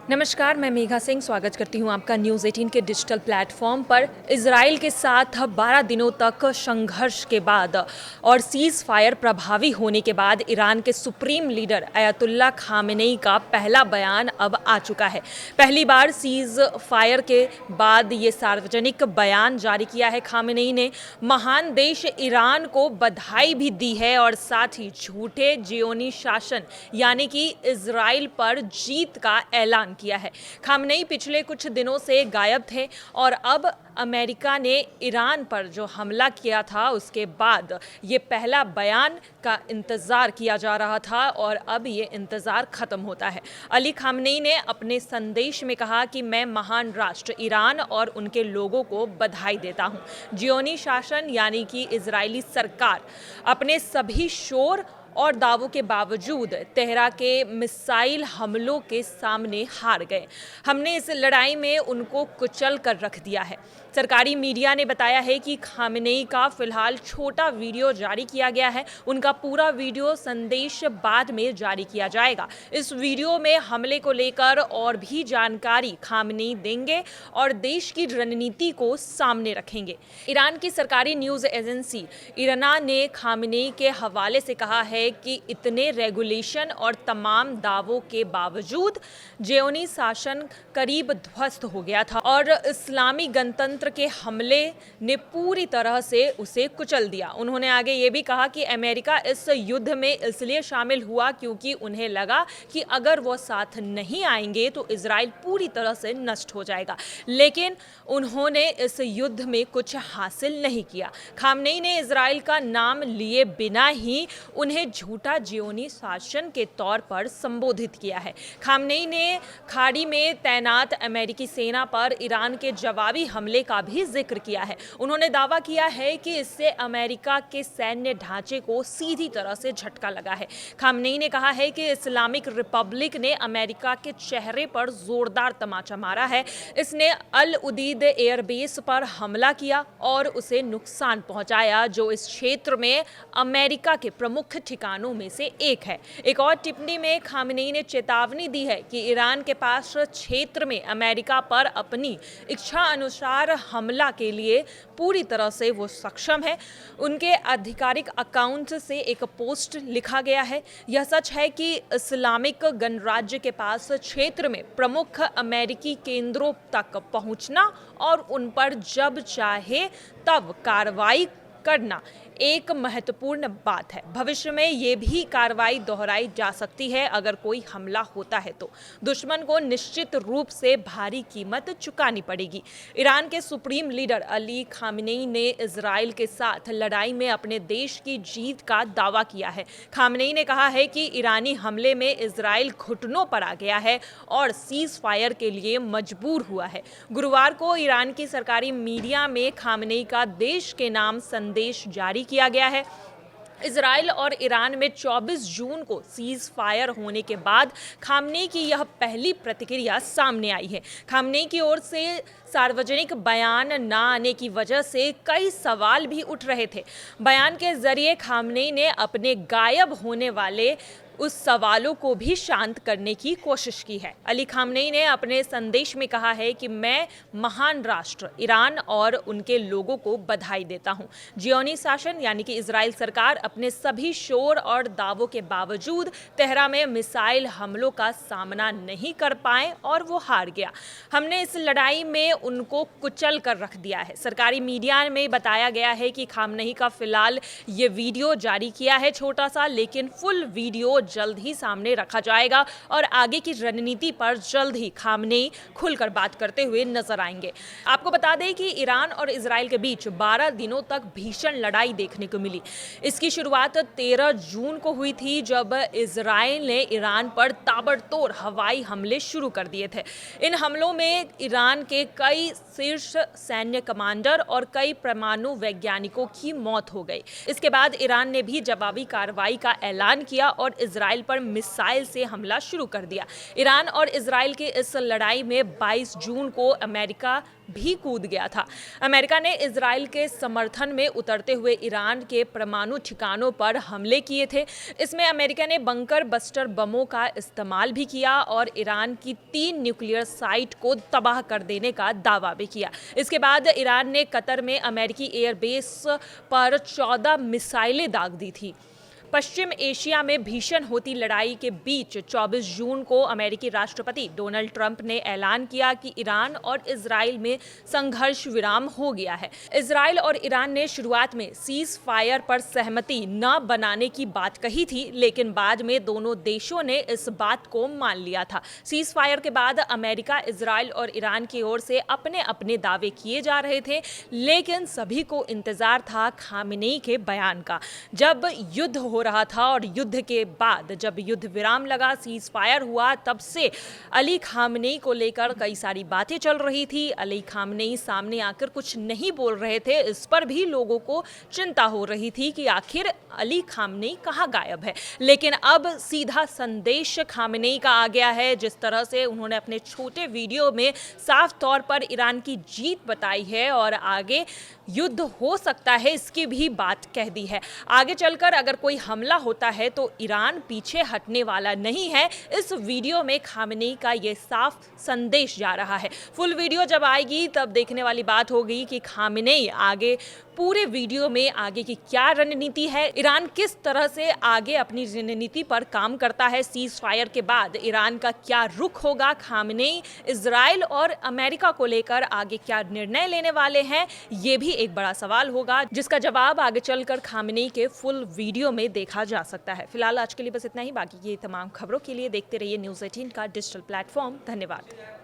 नमस्कार, मैं मेघा सिंह स्वागत करती हूं आपका न्यूज़ 18 के डिजिटल प्लेटफॉर्म पर। इजराइल के साथ 12 दिनों तक संघर्ष के बाद और सीज़ फायर प्रभावी होने के बाद ईरान के सुप्रीम लीडर अयतुल्ला खामेनेई का पहला बयान अब आ चुका है। पहली बार सीज़ फायर के बाद ये सार्वजनिक बयान जारी किया है। खामेनेई ने महान देश ईरान को बधाई भी दी है और साथ ही झूठे जियोनी शासन यानी कि इजराइल पर जीत का ऐलान किया है। खामनेई पिछले कुछ दिनों से गायब थे और अब अमेरिका ने ईरान पर जो हमला किया था उसके बाद ये पहला बयान का इंतजार किया जा रहा था और अब ये इंतजार खत्म होता है। अली खामनेई ने अपने संदेश में कहा कि मैं महान राष्ट्र ईरान और उनके लोगों को बधाई देता हूँ। जियोनी शासन यानी कि इजरायली सरकार अपने सभी शोर और दावों के बावजूद तेहरा के मिसाइल हमलों के सामने हार गए। हमने इस लड़ाई में उनको कुचल कर रख दिया है। सरकारी मीडिया ने बताया है कि खामेनेई का फिलहाल छोटा वीडियो जारी किया गया है। उनका पूरा वीडियो संदेश बाद में जारी किया जाएगा। इस वीडियो में हमले को लेकर और भी जानकारी खामेनेई देंगे और देश की रणनीति को सामने रखेंगे। ईरान की सरकारी न्यूज़ एजेंसी इरना ने खामेनेई के हवाले से कहा है कि इतने रेगुलेशन और तमाम दावों के बावजूद जियोनी शासन करीब ध्वस्त हो गया था और इस्लामी गणतंत्र के हमले ने पूरी तरह से उसे कुचल दिया। उन्होंने आगे ये भी कहा कि अमेरिका इस युद्ध में इसलिए शामिल हुआ क्योंकि उन्हें लगा कि अगर वो साथ नहीं आएंगे तो इजराइल पूरी तरह से नष्ट हो जाएगा, लेकिन उन्होंने इस युद्ध में कुछ हासिल नहीं किया। खामनेई ने इजराइल का नाम लिए बिना ही उन्हें झूठा जियोनी शासन के तौर पर संबोधित किया है। खामनेई ने खाड़ी में तैनात अमेरिकी सेना पर ईरान के जवाबी हमले का भी जिक्र किया है। उन्होंने दावा किया है कि इससे अमेरिका के सैन्य ढांचे को सीधी तरह से झटका लगा है। खामनेई ने कहा है कि इस्लामिक रिपब्लिक ने अमेरिका के चेहरे पर जोरदार तमाचा मारा है। इसने अल उदीद एयरबेस पर हमला किया और उसे नुकसान पहुंचाया, जो इस क्षेत्र में अमेरिका के प्रमुख ठिकानों में से एक है। एक और टिप्पणी में खामेनेई ने चेतावनी दी है कि ईरान के पास क्षेत्र में अमेरिका पर अपनी इच्छा अनुसार हमला के लिए पूरी तरह से वो सक्षम है। उनके आधिकारिक अकाउंट से एक पोस्ट लिखा गया है। यह सच है कि इस्लामिक गणराज्य के पास क्षेत्र में प्रमुख अमेरिकी केंद्रों तक पहुंचना और उन पर जब चाहे तब कार्रवाई करना एक महत्वपूर्ण बात है। भविष्य में ये भी कार्रवाई दोहराई जा सकती है अगर कोई हमला होता है तो दुश्मन को निश्चित रूप से भारी कीमत चुकानी पड़ेगी। ईरान के सुप्रीम लीडर अली खामेनेई ने इजराइल के साथ लड़ाई में अपने देश की जीत का दावा किया है। खामेनेई ने कहा है कि ईरानी हमले में इजराइल घुटनों पर आ गया है और सीज फायर के लिए मजबूर हुआ है। गुरुवार को ईरान की सरकारी मीडिया में खामेनेई का देश के नाम संदेश जारी किया गया है। इजराइल और ईरान में 24 जून को सीज फायर होने के बाद खामनेई की यह पहली प्रतिक्रिया सामने आई है। खामनेई की ओर से सार्वजनिक बयान न आने की वजह से कई सवाल भी उठ रहे थे। बयान के जरिए खामनेई ने अपने गायब होने वाले उस सवालों को भी शांत करने की कोशिश की है। अली खामनेई ने अपने संदेश में कहा है कि मैं महान राष्ट्र ईरान और उनके लोगों को बधाई देता हूं। जियोनी शासन यानी कि इजराइल सरकार अपने सभी शोर और दावों के बावजूद तेहरा में मिसाइल हमलों का सामना नहीं कर पाए और वो हार गया। हमने इस लड़ाई में उनको कुचल कर रख दिया है। सरकारी मीडिया में बताया गया है कि खामनेई का फिलहाल ये वीडियो जारी किया है छोटा सा, लेकिन फुल वीडियो जल्द ही सामने रखा जाएगा और आगे की रणनीति पर जल्द ही खामनेई खुलकर बात करते हुए नजर आएंगे। आपको बता दें कि ईरान और इजराइल के बीच 12 दिनों तक भीषण लड़ाई देखने को मिली। इसकी शुरुआत 13 जून को हुई थी जब इजराइल ने ईरान पर ताबड़तोड़ हवाई हमले शुरू कर दिए थे। इन हमलों में ईरान के कई शीर्ष सैन्य कमांडर और कई परमाणु वैज्ञानिकों की मौत हो गई। इसके बाद ईरान ने भी जवाबी कार्रवाई का ऐलान किया और इजराइल पर मिसाइल से हमला शुरू कर दिया। ईरान और इजराइल की इस लड़ाई में 22 जून को अमेरिका भी कूद गया था। अमेरिका ने इजराइल के समर्थन में उतरते हुए ईरान के परमाणु ठिकानों पर हमले किए थे। इसमें अमेरिका ने बंकर बस्टर बमों का इस्तेमाल भी किया और ईरान की 3 न्यूक्लियर साइट को तबाह कर देने का दावा भी किया। इसके बाद ईरान ने कतर में अमेरिकी एयरबेस पर 14 मिसाइलें दाग दी थी। पश्चिम एशिया में भीषण होती लड़ाई के बीच 24 जून को अमेरिकी राष्ट्रपति डोनाल्ड ट्रंप ने ऐलान किया कि ईरान और इजराइल में संघर्ष विराम हो गया है। इजराइल और ईरान ने शुरुआत में सीज फायर पर सहमति न बनाने की बात कही थी, लेकिन बाद में दोनों देशों ने इस बात को मान लिया था। सीज फायर के बाद अमेरिका, इजराइल और ईरान की ओर से अपने अपने दावे किए जा रहे थे, लेकिन सभी को इंतजार था खामेनेई के बयान का। जब युद्ध हो रहा था और युद्ध के बाद जब युद्ध विराम लगा, सीज फायर हुआ, तब से अली खामेनेई को लेकर कई सारी बातें चल रही थी। अली खामेनेई सामने आकर कुछ नहीं बोल रहे थे। इस पर भी लोगों को चिंता हो रही थी कि आखिर अली खामेनेई कहाँ गायब है। लेकिन अब सीधा संदेश खामेनेई का आ गया है। जिस तरह से उन्होंने अपने छोटे वीडियो में साफ तौर पर ईरान की जीत बताई है और आगे युद्ध हो सकता है इसकी भी बात कह दी है। आगे चलकर अगर कोई हमला होता है तो ईरान पीछे हटने वाला नहीं है। इस वीडियो में खामेनेई का ये साफ संदेश जा रहा है। फुल वीडियो जब आएगी तब देखने वाली बात होगी कि खामेनेई आगे पूरे वीडियो में आगे की क्या रणनीति है, ईरान किस तरह से आगे अपनी रणनीति पर काम करता है। सीज फायर के बाद ईरान का क्या रुख होगा, खामेनेई इजराइल और अमेरिका को लेकर आगे क्या निर्णय लेने वाले हैं, ये भी एक बड़ा सवाल होगा जिसका जवाब आगे चलकर खामेनेई के फुल वीडियो में देखा जा सकता है। फिलहाल आज के लिए बस इतना ही। बाकी ये तमाम खबरों के लिए देखते रहिए न्यूज़ 18 का डिजिटल प्लेटफॉर्म। धन्यवाद।